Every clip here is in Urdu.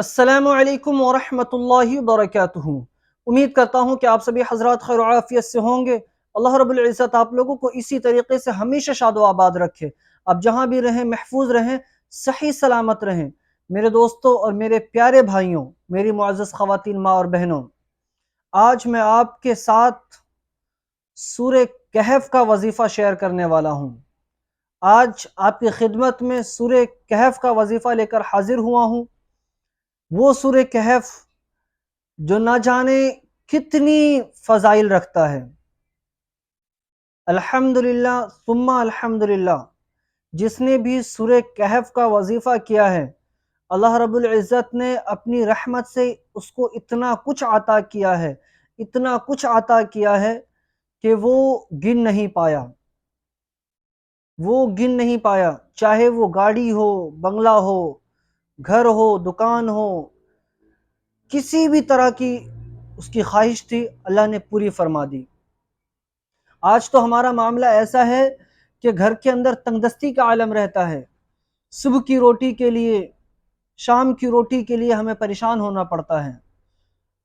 السلام علیکم ورحمۃ اللہ وبرکاتہ۔ امید کرتا ہوں کہ آپ سبھی حضرات خیر و عافیت سے ہوں گے۔ اللہ رب العزت آپ لوگوں کو اسی طریقے سے ہمیشہ شاد و آباد رکھے۔ آپ جہاں بھی رہیں محفوظ رہیں، صحیح سلامت رہیں۔ میرے دوستوں اور میرے پیارے بھائیوں، میری معزز خواتین، ماں اور بہنوں، آج میں آپ کے ساتھ سورہ کہف کا وظیفہ شیئر کرنے والا ہوں۔ آج آپ کی خدمت میں سورہ کہف کا وظیفہ لے کر حاضر ہوا ہوں۔ وہ سورہ کہف جو نہ جانے کتنی فضائل رکھتا ہے۔ الحمدللہ ثم الحمدللہ، جس نے بھی سورہ کہف کا وظیفہ کیا ہے، اللہ رب العزت نے اپنی رحمت سے اس کو اتنا کچھ عطا کیا ہے، اتنا کچھ عطا کیا ہے کہ وہ گن نہیں پایا۔ وہ گن نہیں پایا، چاہے وہ گاڑی ہو، بنگلہ ہو، گھر ہو، دکان ہو، کسی بھی طرح کی اس کی خواہش تھی، اللہ نے پوری فرما دی۔ آج تو ہمارا معاملہ ایسا ہے کہ گھر کے اندر تنگ دستی کا عالم رہتا ہے۔ صبح کی روٹی کے لیے، شام کی روٹی کے لیے ہمیں پریشان ہونا پڑتا ہے،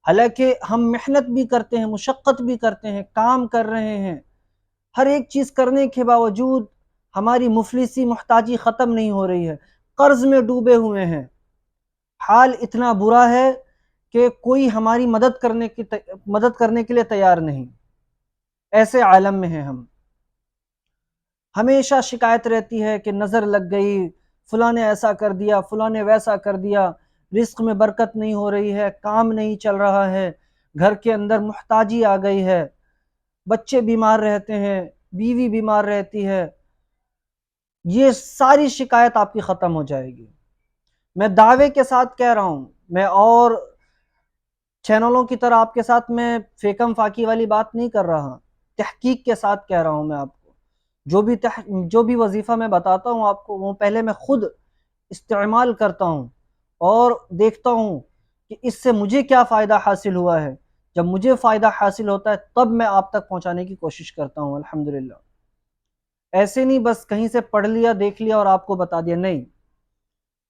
حالانکہ ہم محنت بھی کرتے ہیں، مشقت بھی کرتے ہیں، کام کر رہے ہیں، ہر ایک چیز کرنے کے باوجود ہماری مفلسی محتاجی ختم نہیں ہو رہی ہے، قرض میں ڈوبے ہوئے ہیں۔ حال اتنا برا ہے کہ کوئی ہماری مدد کرنے کے لیے تیار نہیں۔ ایسے عالم میں ہیں ہم۔ ہمیشہ شکایت رہتی ہے کہ نظر لگ گئی، فلاں نے ایسا کر دیا، فلاں نے ویسا کر دیا، رزق میں برکت نہیں ہو رہی ہے، کام نہیں چل رہا ہے، گھر کے اندر محتاجی آ گئی ہے، بچے بیمار رہتے ہیں، بیوی بیمار رہتی ہے۔ یہ ساری شکایت آپ کی ختم ہو جائے گی۔ میں دعوے کے ساتھ کہہ رہا ہوں، میں اور چینلوں کی طرح آپ کے ساتھ میں فیکم فاکی والی بات نہیں کر رہا، تحقیق کے ساتھ کہہ رہا ہوں۔ میں آپ کو جو بھی وظیفہ میں بتاتا ہوں آپ کو، وہ پہلے میں خود استعمال کرتا ہوں اور دیکھتا ہوں کہ اس سے مجھے کیا فائدہ حاصل ہوا ہے۔ جب مجھے فائدہ حاصل ہوتا ہے تب میں آپ تک پہنچانے کی کوشش کرتا ہوں، الحمدللہ۔ ایسے نہیں بس کہیں سے پڑھ لیا، دیکھ لیا اور آپ کو بتا دیا، نہیں،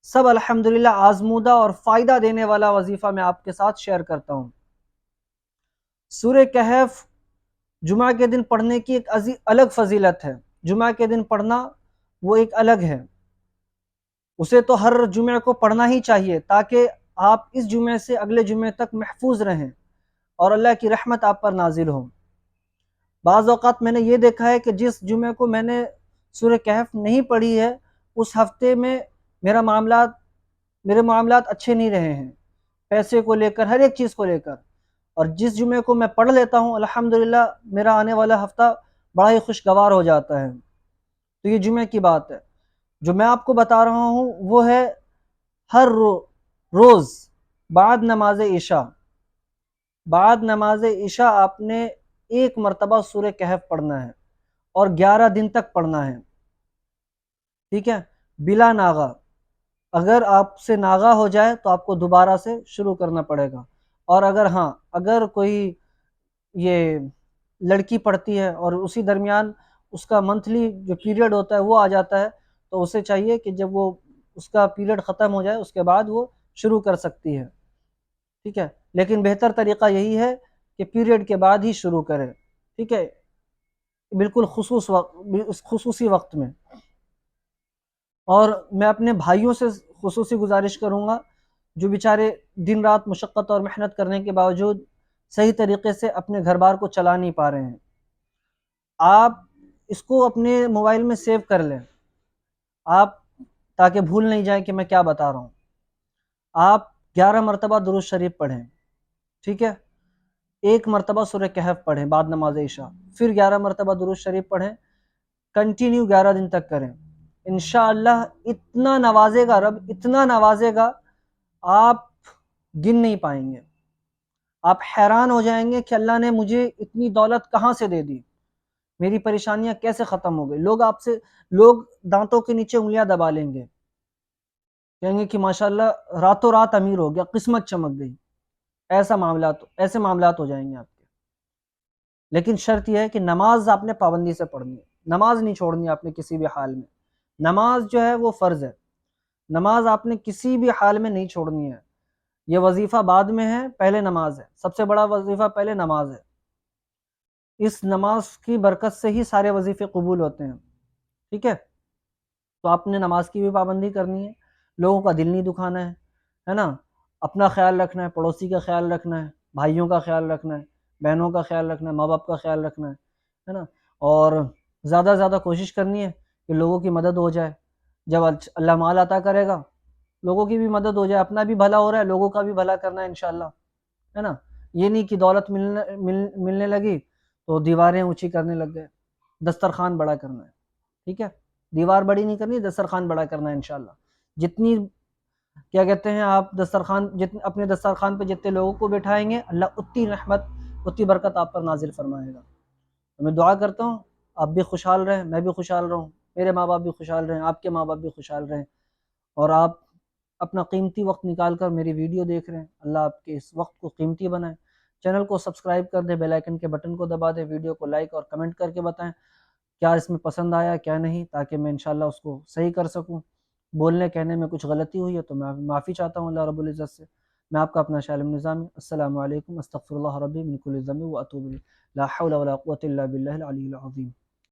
سب الحمدللہ آزمودہ اور فائدہ دینے والا وظیفہ میں آپ کے ساتھ شیئر کرتا ہوں۔ سورہ کہف جمعہ کے دن پڑھنے کی ایک الگ فضیلت ہے۔ جمعہ کے دن پڑھنا وہ ایک الگ ہے، اسے تو ہر جمعہ کو پڑھنا ہی چاہیے تاکہ آپ اس جمعے سے اگلے جمعے تک محفوظ رہیں اور اللہ کی رحمت آپ پر نازل ہو۔ بعض اوقات میں نے یہ دیکھا ہے کہ جس جمعے کو میں نے سورہ کہف نہیں پڑھی ہے، اس ہفتے میں میرے معاملات اچھے نہیں رہے ہیں، پیسے کو لے کر، ہر ایک چیز کو لے کر۔ اور جس جمعے کو میں پڑھ لیتا ہوں، الحمدللہ میرا آنے والا ہفتہ بڑا ہی خوشگوار ہو جاتا ہے۔ تو یہ جمعے کی بات ہے۔ جو میں آپ کو بتا رہا ہوں وہ ہے ہر روز بعد نماز عشاء آپ نے ایک مرتبہ سورہ کہف پڑھنا ہے اور 11 دن تک پڑھنا ہے، ٹھیک ہے، بلا ناغہ۔ اگر آپ سے ناغہ ہو جائے تو آپ کو دوبارہ سے شروع کرنا پڑے گا، اور اگر کوئی یہ لڑکی پڑھتی ہے اور اسی درمیان اس کا منتھلی جو پیریڈ ہوتا ہے وہ آ جاتا ہے، تو اسے چاہیے کہ جب وہ اس کا پیریڈ ختم ہو جائے اس کے بعد وہ شروع کر سکتی ہے، ٹھیک ہے، لیکن بہتر طریقہ یہی ہے کہ پیریڈ کے بعد ہی شروع کرے، ٹھیک ہے، بالکل خصوصی وقت میں۔ اور میں اپنے بھائیوں سے خصوصی گزارش کروں گا جو بیچارے دن رات مشقت اور محنت کرنے کے باوجود صحیح طریقے سے اپنے گھر بار کو چلا نہیں پا رہے ہیں، آپ اس کو اپنے موبائل میں سیو کر لیں، آپ تاکہ بھول نہیں جائیں کہ میں کیا بتا رہا ہوں۔ آپ 11 مرتبہ درود شریف پڑھیں، ٹھیک ہے، ایک مرتبہ سورہ کہف پڑھیں بعد نماز عشاء، پھر 11 مرتبہ درود شریف پڑھیں، کنٹینیو 11 دن تک کریں۔ انشاءاللہ اتنا نوازے گا رب، اتنا نوازے گا، آپ گن نہیں پائیں گے۔ آپ حیران ہو جائیں گے کہ اللہ نے مجھے اتنی دولت کہاں سے دے دی، میری پریشانیاں کیسے ختم ہو گئی۔ لوگ دانتوں کے نیچے انگلیاں دبا لیں گے، کہیں گے کہ ماشاءاللہ راتوں رات امیر ہو گیا، قسمت چمک گئی۔ ایسے معاملات ہو جائیں گے آپ کے۔ لیکن شرط یہ ہے کہ نماز آپ نے پابندی سے پڑھنی ہے، نماز نہیں چھوڑنی آپ نے کسی بھی حال میں۔ نماز جو ہے وہ فرض ہے، نماز آپ نے کسی بھی حال میں نہیں چھوڑنی ہے۔ یہ وظیفہ بعد میں ہے، پہلے نماز ہے، سب سے بڑا وظیفہ پہلے نماز ہے۔ اس نماز کی برکت سے ہی سارے وظیفے قبول ہوتے ہیں، ٹھیک ہے؟ تو آپ نے نماز کی بھی پابندی کرنی ہے، لوگوں کا دل نہیں دکھانا ہے نا؟ اپنا خیال رکھنا ہے، پڑوسی کا خیال رکھنا ہے، بھائیوں کا خیال رکھنا ہے، بہنوں کا خیال رکھنا ہے، ماں باپ کا خیال رکھنا ہے نا؟ اور زیادہ سے زیادہ کوشش کرنی ہے کہ لوگوں کی مدد ہو جائے۔ جب اللہ مال عطا کرے گا، لوگوں کی بھی مدد ہو جائے، اپنا بھی بھلا ہو رہا ہے، لوگوں کا بھی بھلا کرنا ہے انشاءاللہ، ہے نا؟ یہ نہیں کہ دولت ملنے لگی تو دیواریں اونچی کرنے لگ گئے، دسترخوان بڑا کرنا ہے، ٹھیک ہے؟ دیوار بڑی نہیں کرنی، دسترخوان بڑا کرنا ہے انشاءاللہ۔ جتنی کیا کہتے ہیں آپ اپنے دسترخوان پہ جتنے لوگوں کو بٹھائیں گے، اللہ اتنی رحمت، اتنی برکت آپ پر نازل فرمائے گا۔ تو میں دعا کرتا ہوں آپ بھی خوشحال رہیں، میں بھی خوشحال رہوں، میرے ماں باپ بھی خوشحال رہیں، آپ کے ماں باپ بھی خوشحال رہیں، اور آپ اپنا قیمتی وقت نکال کر میری ویڈیو دیکھ رہے ہیں، اللہ آپ کے اس وقت کو قیمتی بنائے۔ چینل کو سبسکرائب کر دیں، بیل آئیکن کے بٹن کو دبا دیں، ویڈیو کو لائک اور کمنٹ کر کے بتائیں کیا اس میں پسند آیا کیا نہیں، تاکہ میں انشاءاللہ اس کو صحیح کر سکوں۔ بولنے کہنے میں کچھ غلطی ہوئی ہے تو میں معافی چاہتا ہوں اللہ رب العزت سے۔ میں آپ کا اپنا شاہ عالم نظامی، السلام علیکم، استغفر اللہ ربی من کل ذنب واتوب الیہ، لا حول ولا قوة الا باللہ العلی العظیم۔